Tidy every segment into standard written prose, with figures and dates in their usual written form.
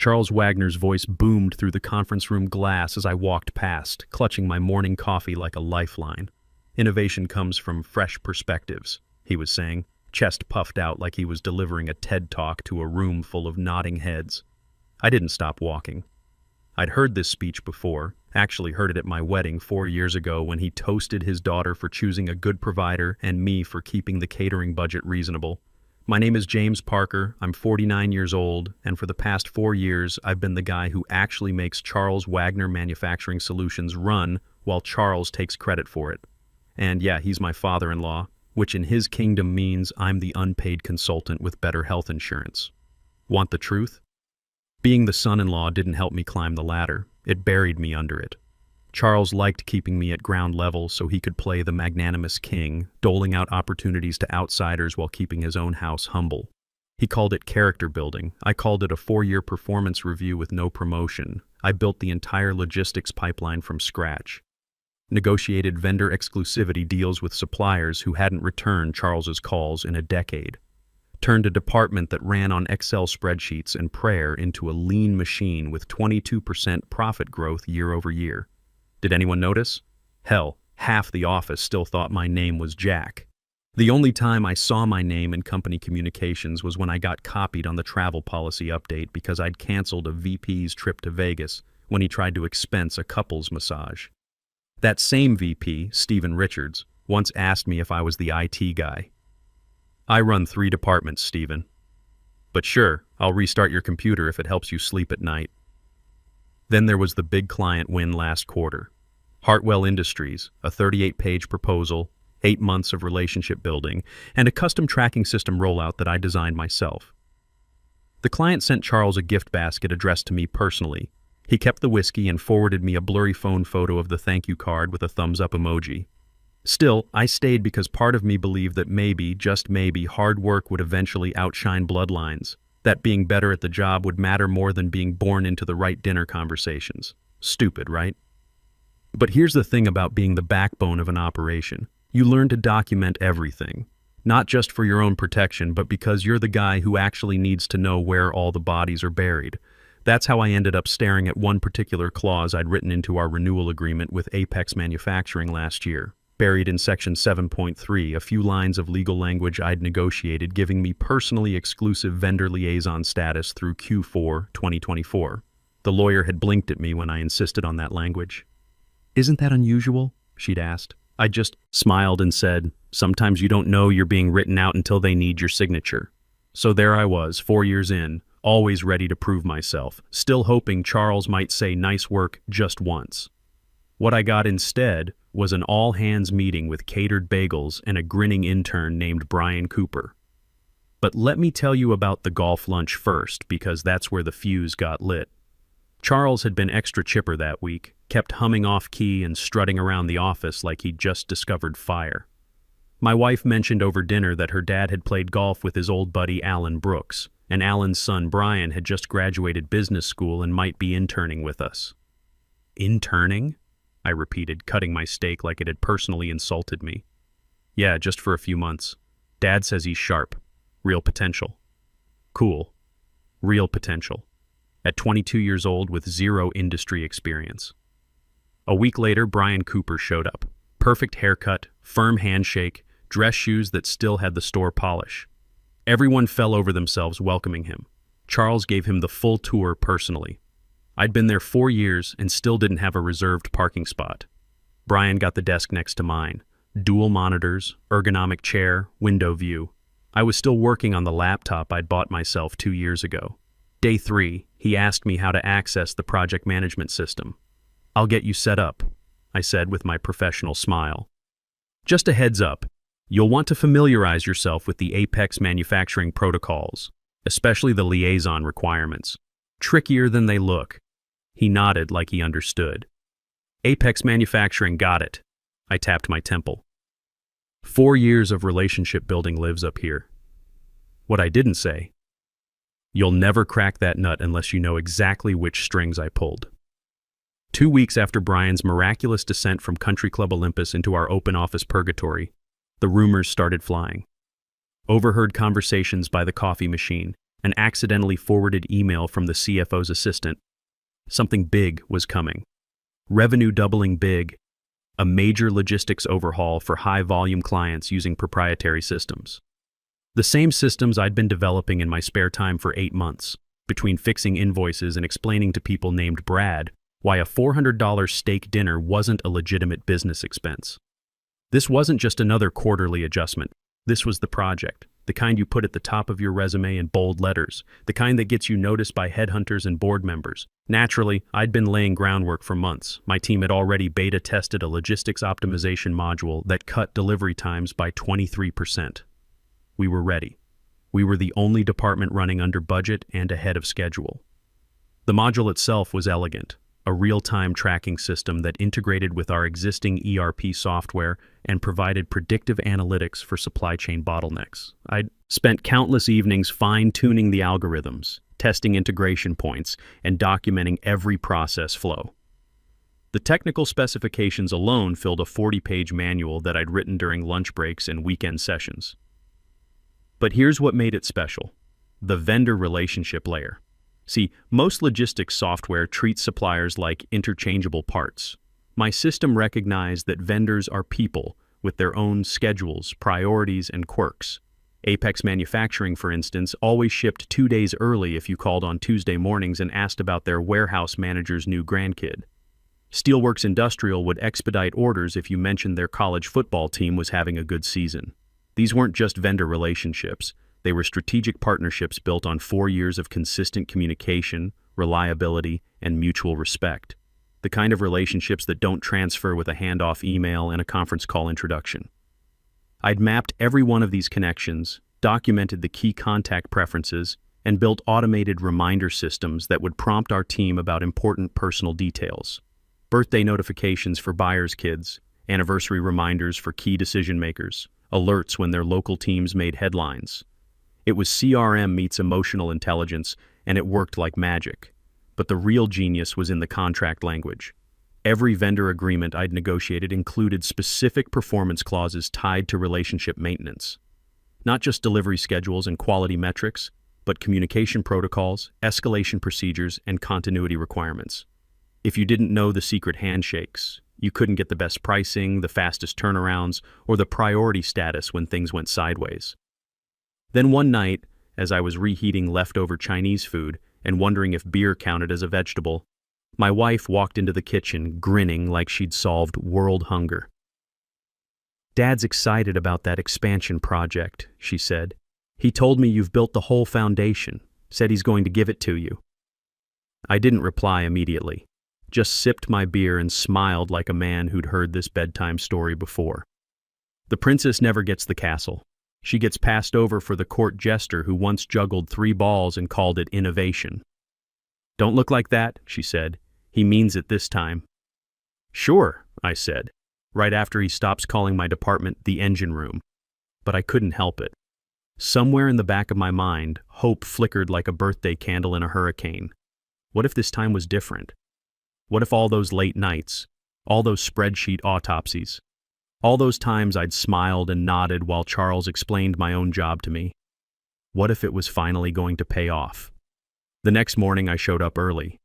Charles Wagner's voice boomed through the conference room glass as I walked past, clutching my morning coffee like a lifeline. Innovation comes from fresh perspectives, he was saying, chest puffed out like he was delivering a TED Talk to a room full of nodding heads. I didn't stop walking. I'd heard this speech before, actually heard it at my wedding 4 years ago when he toasted his daughter for choosing a good provider and me for keeping the catering budget reasonable. My name is James Parker, I'm 49 years old, and for the past 4 years I've been the guy who actually makes Charles Wagner Manufacturing Solutions run while Charles takes credit for it. And yeah, he's my father-in-law, which in his kingdom means I'm the unpaid consultant with better health insurance. Want the truth? Being the son-in-law didn't help me climb the ladder, it buried me under it. Charles liked keeping me at ground level so he could play the magnanimous king, doling out opportunities to outsiders while keeping his own house humble. He called it character building. I called it a 4-year performance review with no promotion. I built the entire logistics pipeline from scratch. Negotiated vendor exclusivity deals with suppliers who hadn't returned Charles's calls in a decade. Turned a department that ran on Excel spreadsheets and prayer into a lean machine with 22% profit growth year over year. Did anyone notice? Hell, half the office still thought my name was Jack. The only time I saw my name in company communications was when I got copied on the travel policy update because I'd canceled a VP's trip to Vegas when he tried to expense a couple's massage. That same VP, Stephen Richards, once asked me if I was the IT guy. I run 3 departments, Stephen. But sure, I'll restart your computer if it helps you sleep at night. Then there was the big client win last quarter. Hartwell Industries, a 38-page proposal, 8 months of relationship building, and a custom tracking system rollout that I designed myself. The client sent Charles a gift basket addressed to me personally. He kept the whiskey and forwarded me a blurry phone photo of the thank you card with a thumbs-up emoji. Still, I stayed because part of me believed that maybe, just maybe, hard work would eventually outshine bloodlines. That being better at the job would matter more than being born into the right dinner conversations. Stupid, right? But here's the thing about being the backbone of an operation. You learn to document everything. Not just for your own protection, but because you're the guy who actually needs to know where all the bodies are buried. That's how I ended up staring at one particular clause I'd written into our renewal agreement with Apex Manufacturing last year. Buried in Section 7.3, a few lines of legal language I'd negotiated giving me personally exclusive vendor liaison status through Q4 2024. The lawyer had blinked at me when I insisted on that language. "Isn't that unusual?" she'd asked. I just smiled and said, "Sometimes you don't know you're being written out until they need your signature." So there I was, 4 years in, always ready to prove myself, still hoping Charles might say nice work just once. What I got instead was an all-hands meeting with catered bagels and a grinning intern named Brian Cooper. But let me tell you about the golf lunch first, because that's where the fuse got lit. Charles had been extra chipper that week, kept humming off-key and strutting around the office like he'd just discovered fire. My wife mentioned over dinner that her dad had played golf with his old buddy Alan Brooks, and Alan's son Brian had just graduated business school and might be interning with us. Interning? I repeated, cutting my steak like it had personally insulted me. Yeah, just for a few months. Dad says he's sharp. Real potential. Cool. Real potential. At 22 years old with 0 industry experience. A week later, Brian Cooper showed up. Perfect haircut, firm handshake, dress shoes that still had the store polish. Everyone fell over themselves welcoming him. Charles gave him the full tour personally. I'd been there 4 years and still didn't have a reserved parking spot. Brian got the desk next to mine. Dual monitors, ergonomic chair, window view. I was still working on the laptop I'd bought myself 2 years ago. Day 3, he asked me how to access the project management system. "I'll get you set up," I said with my professional smile. "Just a heads up, you'll want to familiarize yourself with the Apex manufacturing protocols, especially the liaison requirements. Trickier than they look." He nodded like he understood. "Apex Manufacturing got it." I tapped my temple. 4 years of relationship building lives up here. What I didn't say: you'll never crack that nut unless you know exactly which strings I pulled. 2 weeks after Brian's miraculous descent from Country Club Olympus into our open office purgatory, the rumors started flying. Overheard conversations by the coffee machine. An accidentally forwarded email from the CFO's assistant. Something big was coming. Revenue doubling big. A major logistics overhaul for high-volume clients using proprietary systems. The same systems I'd been developing in my spare time for 8 months, between fixing invoices and explaining to people named Brad why a $400 steak dinner wasn't a legitimate business expense. This wasn't just another quarterly adjustment. This was the project, the kind you put at the top of your resume in bold letters, the kind that gets you noticed by headhunters and board members. Naturally, I'd been laying groundwork for months. My team had already beta tested a logistics optimization module that cut delivery times by 23%. We were ready. We were the only department running under budget and ahead of schedule. The module itself was elegant, a real-time tracking system that integrated with our existing ERP software and provided predictive analytics for supply chain bottlenecks. I'd spent countless evenings fine-tuning the algorithms, testing integration points, and documenting every process flow. The technical specifications alone filled a 40-page manual that I'd written during lunch breaks and weekend sessions. But here's what made it special: the vendor relationship layer. See, most logistics software treats suppliers like interchangeable parts. My system recognized that vendors are people with their own schedules, priorities, and quirks. Apex Manufacturing, for instance, always shipped 2 days early if you called on Tuesday mornings and asked about their warehouse manager's new grandkid. Steelworks Industrial would expedite orders if you mentioned their college football team was having a good season. These weren't just vendor relationships. They were strategic partnerships built on 4 years of consistent communication, reliability, and mutual respect. The kind of relationships that don't transfer with a handoff email and a conference call introduction. I'd mapped every one of these connections, documented the key contact preferences, and built automated reminder systems that would prompt our team about important personal details. Birthday notifications for buyers' kids, anniversary reminders for key decision makers, alerts when their local teams made headlines. It was CRM meets emotional intelligence, and it worked like magic. But the real genius was in the contract language. Every vendor agreement I'd negotiated included specific performance clauses tied to relationship maintenance. Not just delivery schedules and quality metrics, but communication protocols, escalation procedures, and continuity requirements. If you didn't know the secret handshakes, you couldn't get the best pricing, the fastest turnarounds, or the priority status when things went sideways. Then one night, as I was reheating leftover Chinese food and wondering if beer counted as a vegetable, my wife walked into the kitchen grinning like she'd solved world hunger. "Dad's excited about that expansion project," she said. "He told me you've built the whole foundation, said he's going to give it to you." I didn't reply immediately, just sipped my beer and smiled like a man who'd heard this bedtime story before. The princess never gets the castle. She gets passed over for the court jester who once juggled 3 balls and called it innovation. "Don't look like that," she said. "He means it this time." "Sure," I said, right after he stops calling my department the engine room. But I couldn't help it. Somewhere in the back of my mind, hope flickered like a birthday candle in a hurricane. What if this time was different? What if all those late nights, all those spreadsheet autopsies, all those times I'd smiled and nodded while Charles explained my own job to me? What if it was finally going to pay off? The next morning I showed up early,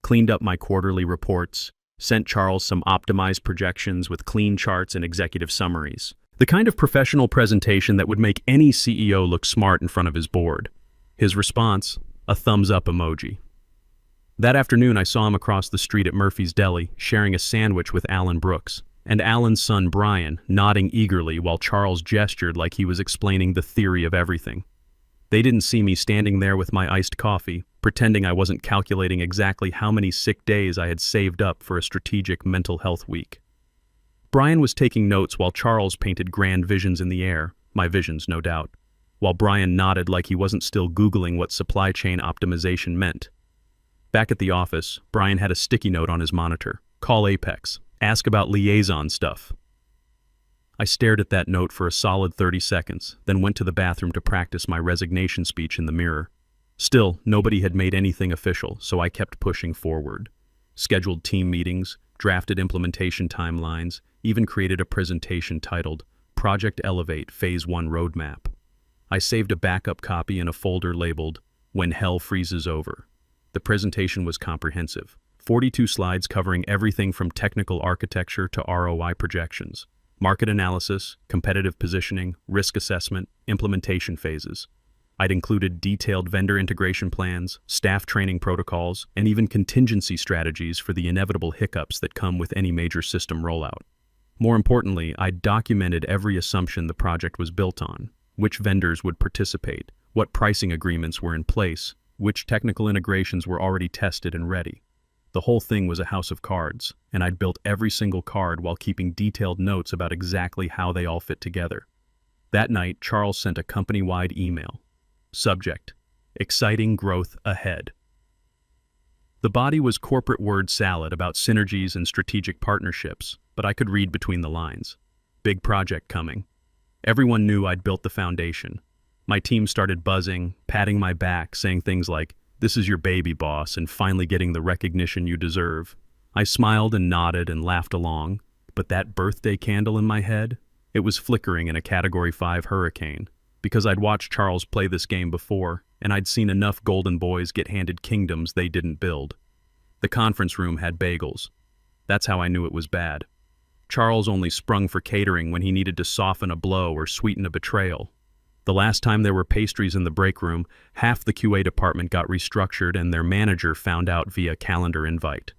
cleaned up my quarterly reports, sent Charles some optimized projections with clean charts and executive summaries. The kind of professional presentation that would make any CEO look smart in front of his board. His response, a thumbs up emoji. That afternoon I saw him across the street at Murphy's Deli, sharing a sandwich with Alan Brooks, and Alan's son Brian nodding eagerly while Charles gestured like he was explaining the theory of everything. They didn't see me standing there with my iced coffee, pretending I wasn't calculating exactly how many sick days I had saved up for a strategic mental health week. Brian was taking notes while Charles painted grand visions in the air, my visions no doubt, while Brian nodded like he wasn't still Googling what supply chain optimization meant. Back at the office, Brian had a sticky note on his monitor. "Call Apex. Ask about liaison stuff." I stared at that note for a solid 30 seconds, then went to the bathroom to practice my resignation speech in the mirror. Still, nobody had made anything official, so I kept pushing forward. Scheduled team meetings, drafted implementation timelines, even created a presentation titled Project Elevate Phase 1 Roadmap. I saved a backup copy in a folder labeled When Hell Freezes Over. The presentation was comprehensive. 42 slides covering everything from technical architecture to ROI projections, market analysis, competitive positioning, risk assessment, implementation phases. I'd included detailed vendor integration plans, staff training protocols, and even contingency strategies for the inevitable hiccups that come with any major system rollout. More importantly, I'd documented every assumption the project was built on, which vendors would participate, what pricing agreements were in place, which technical integrations were already tested and ready. The whole thing was a house of cards, and I'd built every single card while keeping detailed notes about exactly how they all fit together. That night, Charles sent a company-wide email. Subject: Exciting Growth Ahead. The body was corporate word salad about synergies and strategic partnerships, but I could read between the lines. Big project coming. Everyone knew I'd built the foundation. My team started buzzing, patting my back, saying things like, "This is your baby, boss, and finally getting the recognition you deserve." I smiled and nodded and laughed along, but that birthday candle in my head, it was flickering in a Category 5 hurricane, because I'd watched Charles play this game before, and I'd seen enough golden boys get handed kingdoms they didn't build. The conference room had bagels. That's how I knew it was bad. Charles only sprung for catering when he needed to soften a blow or sweeten a betrayal. The last time there were pastries in the break room, half the QA department got restructured and their manager found out via calendar invite.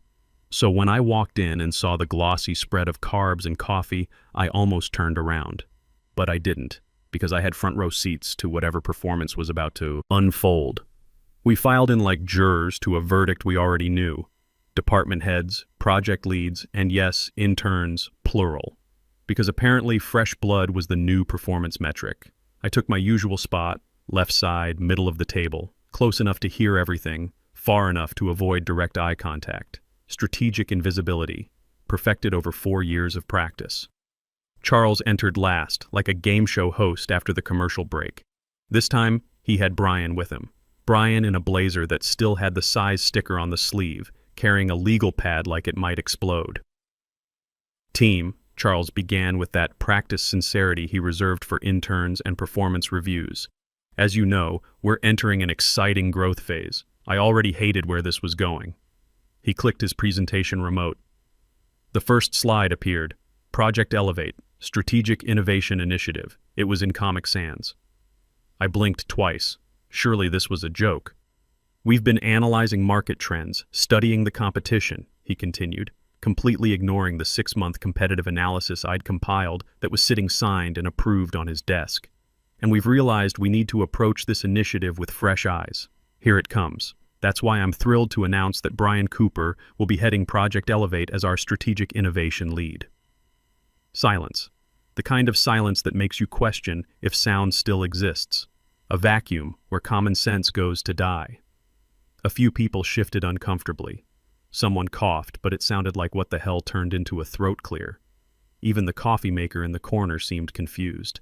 So when I walked in and saw the glossy spread of carbs and coffee, I almost turned around. But I didn't, because I had front row seats to whatever performance was about to unfold. We filed in like jurors to a verdict we already knew. Department heads, project leads, and yes, interns, plural. Because apparently fresh blood was the new performance metric. I took my usual spot, left side, middle of the table, close enough to hear everything, far enough to avoid direct eye contact. Strategic invisibility, perfected over 4 years of practice. Charles entered last, like a game show host after the commercial break. This time, he had Brian with him. Brian in a blazer that still had the size sticker on the sleeve, carrying a legal pad like it might explode. Team, Charles began with that practiced sincerity he reserved for interns and performance reviews. As you know, we're entering an exciting growth phase. I already hated where this was going. He clicked his presentation remote. The first slide appeared. Project Elevate, Strategic Innovation Initiative. It was in Comic Sans. I blinked twice. Surely this was a joke. We've been analyzing market trends, studying the competition, he continued, completely ignoring the 6-month competitive analysis I'd compiled that was sitting signed and approved on his desk. And we've realized we need to approach this initiative with fresh eyes. Here it comes. That's why I'm thrilled to announce that Brian Cooper will be heading Project Elevate as our strategic innovation lead. Silence. The kind of silence that makes you question if sound still exists. A vacuum where common sense goes to die. A few people shifted uncomfortably. Someone coughed, but it sounded like what the hell turned into a throat clear. Even the coffee maker in the corner seemed confused.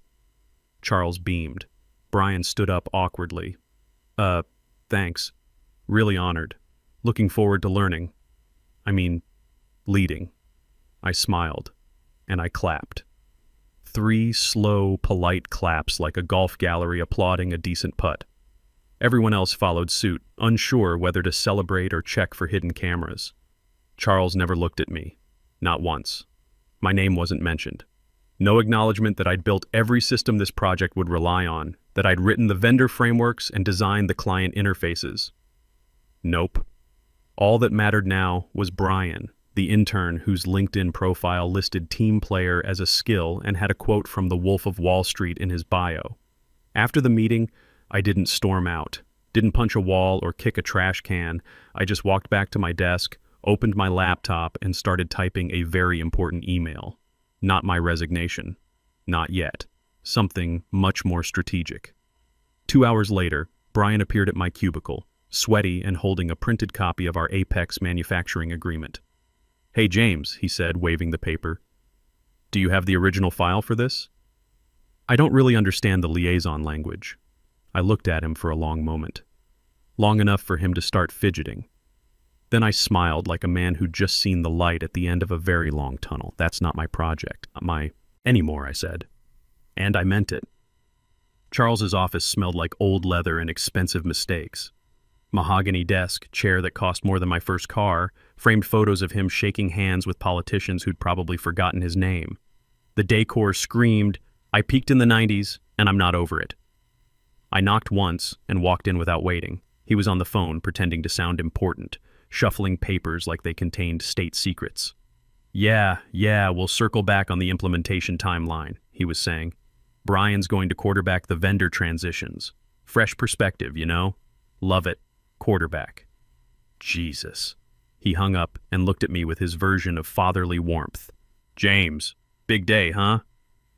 Charles beamed. Brian stood up awkwardly. Thanks. Really honored. Looking forward to learning. Leading. I smiled, and I clapped. 3 slow, polite claps like a golf gallery applauding a decent putt. Everyone else followed suit, unsure whether to celebrate or check for hidden cameras. Charles never looked at me. Not once. My name wasn't mentioned. No acknowledgement that I'd built every system this project would rely on, that I'd written the vendor frameworks and designed the client interfaces. Nope. All that mattered now was Brian, the intern whose LinkedIn profile listed team player as a skill and had a quote from the Wolf of Wall Street in his bio. After the meeting, I didn't storm out, didn't punch a wall or kick a trash can. I just walked back to my desk, opened my laptop, and started typing a very important email. Not my resignation. Not yet. Something much more strategic. 2 hours later, Brian appeared at my cubicle, sweaty and holding a printed copy of our Apex manufacturing agreement. "Hey, James," he said, waving the paper. "Do you have the original file for this?" I don't really understand the liaison language. I looked at him for a long moment. Long enough for him to start fidgeting. Then I smiled like a man who'd just seen the light at the end of a very long tunnel. "That's not my project. Not my anymore," I said. And I meant it. Charles's office smelled like old leather and expensive mistakes. Mahogany desk, chair that cost more than my first car, framed photos of him shaking hands with politicians who'd probably forgotten his name. The decor screamed, I peaked in the 90s, and I'm not over it. I knocked once and walked in without waiting. He was on the phone, pretending to sound important, shuffling papers like they contained state secrets. Yeah, we'll circle back on the implementation timeline, he was saying. Brian's going to quarterback the vendor transitions. Fresh perspective, you know? Love it. Quarterback. Jesus. He hung up and looked at me with his version of fatherly warmth. James, big day, huh?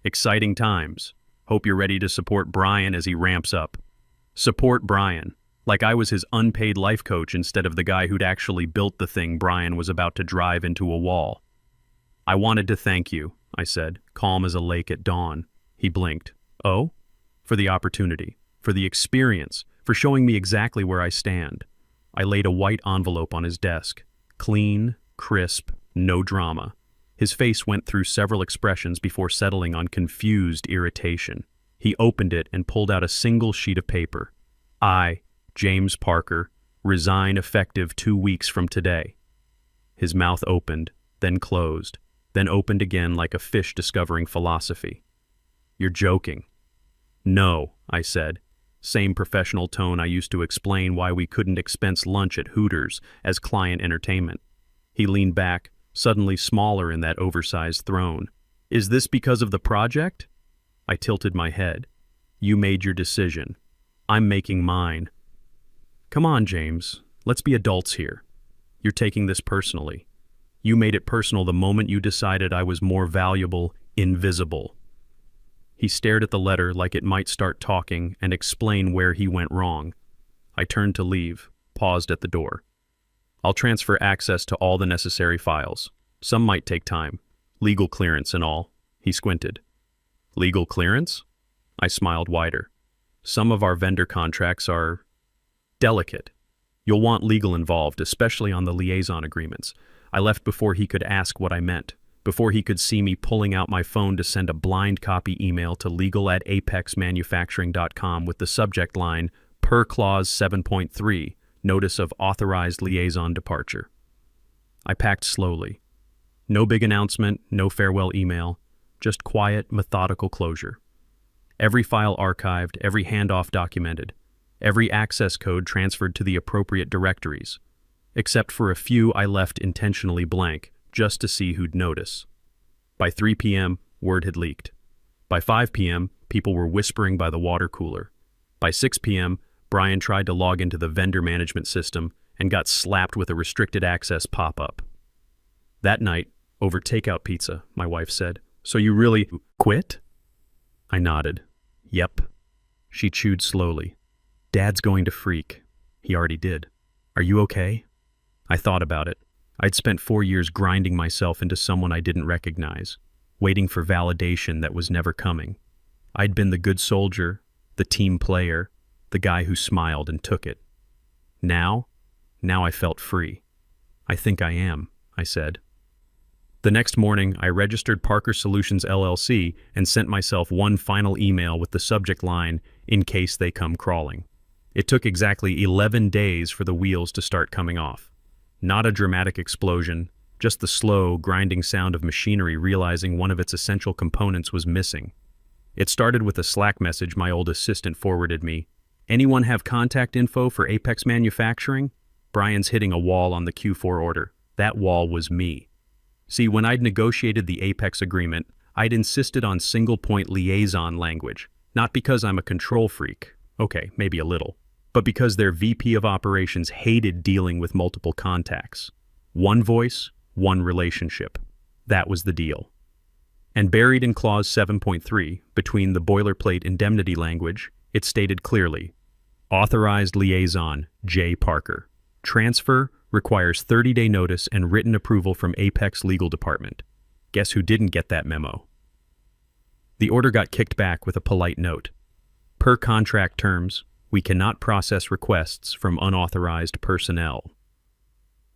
Exciting times. Hope you're ready to support Brian as he ramps up. Support Brian, like I was his unpaid life coach instead of the guy who'd actually built the thing Brian was about to drive into a wall. I wanted to thank you, I said, calm as a lake at dawn. He blinked. Oh? For the opportunity, for the experience, for showing me exactly where I stand. I laid a white envelope on his desk. Clean, crisp, no drama. His face went through several expressions before settling on confused irritation. He opened it and pulled out a single sheet of paper. I, James Parker, resign effective 2 weeks from today. His mouth opened, then closed, then opened again like a fish discovering philosophy. You're joking. No, I said, same professional tone I used to explain why we couldn't expense lunch at Hooters as client entertainment. He leaned back, suddenly smaller in that oversized throne. Is this because of the project? I tilted my head. You made your decision. I'm making mine. Come on, James. Let's be adults here. You're taking this personally. You made it personal the moment you decided I was more valuable, invisible. He stared at the letter like it might start talking and explain where he went wrong. I turned to leave, paused at the door. I'll transfer access to all the necessary files. Some might take time. Legal clearance and all. He squinted. Legal clearance? I smiled wider. Some of our vendor contracts are delicate. You'll want legal involved, especially on the liaison agreements. I left before he could ask what I meant, before he could see me pulling out my phone to send a blind copy email to legal@apexmanufacturing.com with the subject line, per clause 7.3, notice of authorized liaison departure. I packed slowly. No big announcement, no farewell email, just quiet, methodical closure. Every file archived, every handoff documented, every access code transferred to the appropriate directories. Except for a few I left intentionally blank, just to see who'd notice. By 3 p.m., word had leaked. By 5 p.m., people were whispering by the water cooler. By 6 p.m., Brian tried to log into the vendor management system and got slapped with a restricted access pop-up. That night, over takeout pizza, my wife said, "So you really quit?" I nodded. Yep. She chewed slowly. Dad's going to freak. He already did. Are you okay? I thought about it. I'd spent 4 years grinding myself into someone I didn't recognize, waiting for validation that was never coming. I'd been the good soldier, the team player, the guy who smiled and took it. Now I felt free. I think I am, I said. The next morning, I registered Parker Solutions LLC and sent myself one final email with the subject line, in case they come crawling. It took exactly 11 days for the wheels to start coming off. Not a dramatic explosion, just the slow, grinding sound of machinery realizing one of its essential components was missing. It started with a Slack message my old assistant forwarded me. Anyone have contact info for Apex Manufacturing? Brian's hitting a wall on the Q4 order. That wall was me. See, when I'd negotiated the Apex agreement, I'd insisted on single-point liaison language, not because I'm a control freak. Okay, maybe a little. But because their VP of operations hated dealing with multiple contacts. One voice, one relationship. That was the deal. And buried in clause 7.3, between the boilerplate indemnity language, it stated clearly, authorized liaison, J. Parker. Transfer requires 30-day notice and written approval from Apex Legal Department. Guess who didn't get that memo? The order got kicked back with a polite note. Per contract terms, we cannot process requests from unauthorized personnel.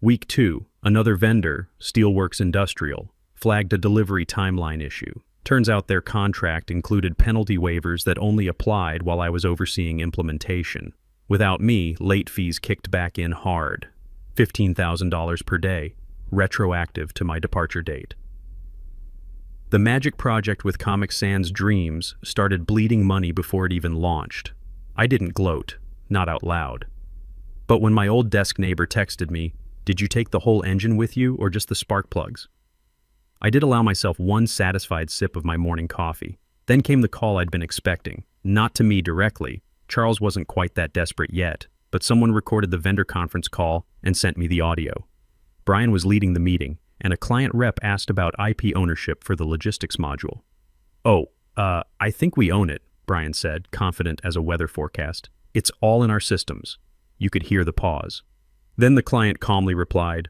Week 2, another vendor, Steelworks Industrial, flagged a delivery timeline issue. Turns out their contract included penalty waivers that only applied while I was overseeing implementation. Without me, late fees kicked back in hard. $15,000 per day, retroactive to my departure date. The magic project with Comic Sans Dreams started bleeding money before it even launched. I didn't gloat, not out loud. But when my old desk neighbor texted me, "Did you take the whole engine with you or just the spark plugs?" I did allow myself one satisfied sip of my morning coffee. Then came the call I'd been expecting. Not to me directly. Charles wasn't quite that desperate yet, but someone recorded the vendor conference call and sent me the audio. Brian was leading the meeting, and a client rep asked about IP ownership for the logistics module. I think we own it," Brian said, confident as a weather forecast. "It's all in our systems." You could hear the pause. Then the client calmly replied,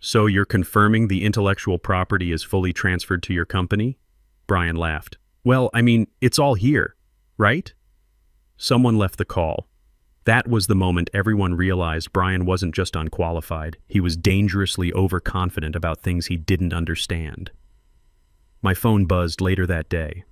"So you're confirming the intellectual property is fully transferred to your company?" Brian laughed. "Well, I mean, it's all here, right?" Someone left the call. That was the moment everyone realized Brian wasn't just unqualified, he was dangerously overconfident about things he didn't understand. My phone buzzed later that day.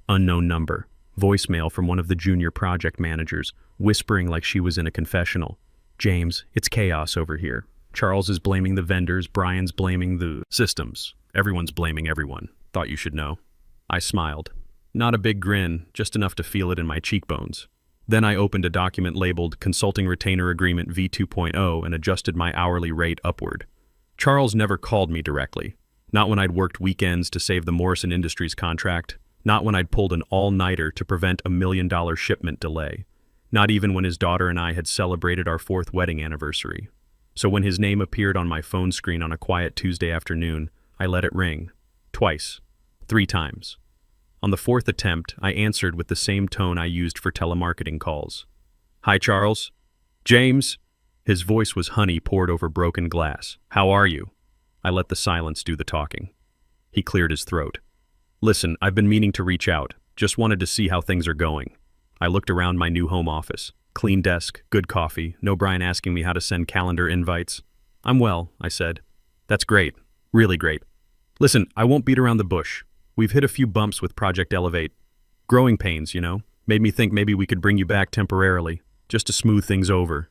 Unknown number. Voicemail from one of the junior project managers, whispering like she was in a confessional. "James, it's chaos over here. Charles is blaming the vendors, Brian's blaming the systems. Everyone's blaming everyone. Thought you should know." I smiled. Not a big grin, just enough to feel it in my cheekbones. Then I opened a document labeled Consulting Retainer Agreement V2.0 and adjusted my hourly rate upward. Charles never called me directly. Not when I'd worked weekends to save the Morrison Industries contract. Not when I'd pulled an all-nighter to prevent a $1 million shipment delay. Not even when his daughter and I had celebrated our 4th wedding anniversary. So when his name appeared on my phone screen on a quiet Tuesday afternoon, I let it ring. Twice. 3 times. On the 4th attempt, I answered with the same tone I used for telemarketing calls. "Hi, Charles." "James." His voice was honey poured over broken glass. "How are you?" I let the silence do the talking. He cleared his throat. "Listen, I've been meaning to reach out. Just wanted to see how things are going." I looked around my new home office. Clean desk, good coffee, no Brian asking me how to send calendar invites. "I'm well," I said. "That's great. Really great. Listen, I won't beat around the bush. We've hit a few bumps with Project Elevate. Growing pains, you know. Made me think maybe we could bring you back temporarily, just to smooth things over."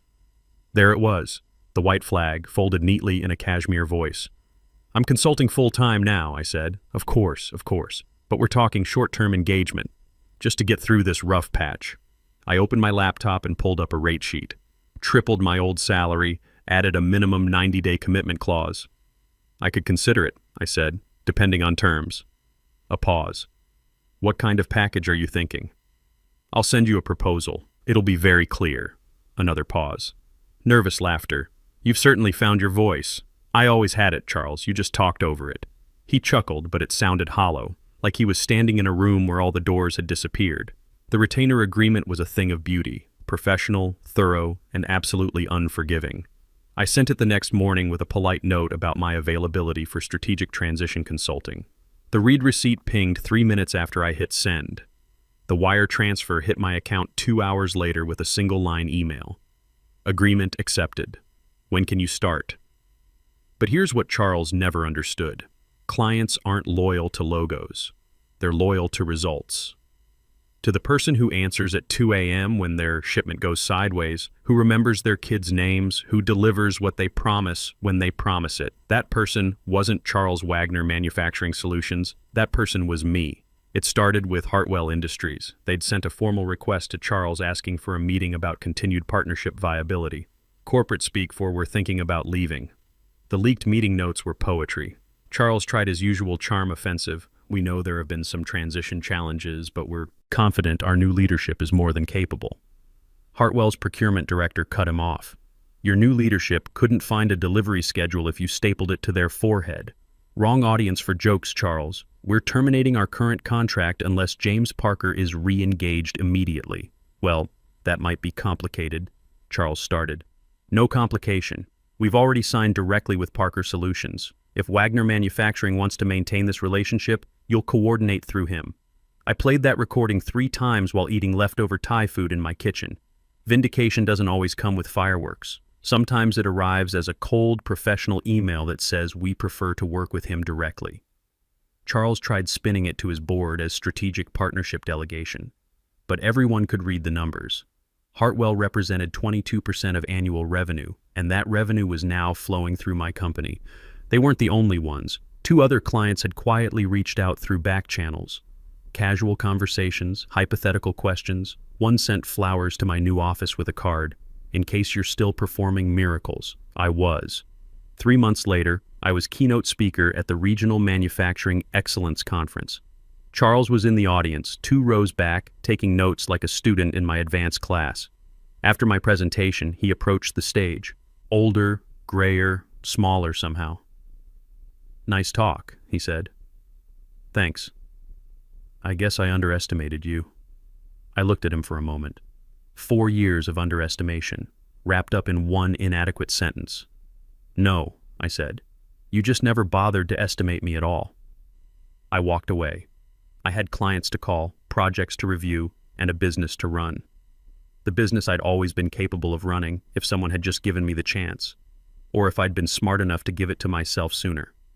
There it was, the white flag, folded neatly in a cashmere voice. "I'm consulting full-time now," I said. Of course. But we're talking short-term engagement, just to get through this rough patch." I opened my laptop and pulled up a rate sheet. Tripled my old salary, added a minimum 90-day commitment clause. "I could consider it," I said, "depending on terms." A pause. "What kind of package are you thinking?" "I'll send you a proposal. It'll be very clear." Another pause. Nervous laughter. "You've certainly found your voice." "I always had it, Charles. You just talked over it." He chuckled, but it sounded hollow, like he was standing in a room where all the doors had disappeared. The retainer agreement was a thing of beauty, professional, thorough, and absolutely unforgiving. I sent it the next morning with a polite note about my availability for strategic transition consulting. The read receipt pinged 3 minutes after I hit send. The wire transfer hit my account 2 hours later with a single-line email. "Agreement accepted. When can you start?" But here's what Charles never understood. Clients aren't loyal to logos. They're loyal to results. To the person who answers at 2 a.m. when their shipment goes sideways, who remembers their kids' names, who delivers what they promise when they promise it, that person wasn't Charles Wagner Manufacturing Solutions. That person was me. It started with Hartwell Industries. They'd sent a formal request to Charles asking for a meeting about continued partnership viability. Corporate speak for "we're thinking about leaving." The leaked meeting notes were poetry. Charles tried his usual charm offensive. "We know there have been some transition challenges, but we're confident our new leadership is more than capable." Hartwell's procurement director cut him off. "Your new leadership couldn't find a delivery schedule if you stapled it to their forehead." "Wrong audience for jokes, Charles. We're terminating our current contract unless James Parker is re-engaged immediately." "Well, that might be complicated," Charles started. "No complication. We've already signed directly with Parker Solutions. If Wagner Manufacturing wants to maintain this relationship, you'll coordinate through him." I played that recording 3 times while eating leftover Thai food in my kitchen. Vindication doesn't always come with fireworks. Sometimes it arrives as a cold, professional email that says we prefer to work with him directly. Charles tried spinning it to his board as strategic partnership delegation. But everyone could read the numbers. Hartwell represented 22% of annual revenue, and that revenue was now flowing through my company. They weren't the only ones. 2 other clients had quietly reached out through back channels. Casual conversations, hypothetical questions. One sent flowers to my new office with a card. In case you're still performing miracles. I was. 3 months later, I was keynote speaker at the Regional Manufacturing Excellence Conference. Charles was in the audience, 2 rows back, taking notes like a student in my advanced class. After my presentation, he approached the stage. Older, grayer, smaller somehow. "Nice talk," he said. "Thanks. I guess I underestimated you." I looked at him for a moment. 4 years of underestimation, wrapped up in one inadequate sentence. "No," I said. "You just never bothered to estimate me at all." I walked away. I had clients to call, projects to review, and a business to run. The business I'd always been capable of running if someone had just given me the chance, or if I'd been smart enough to give it to myself sooner.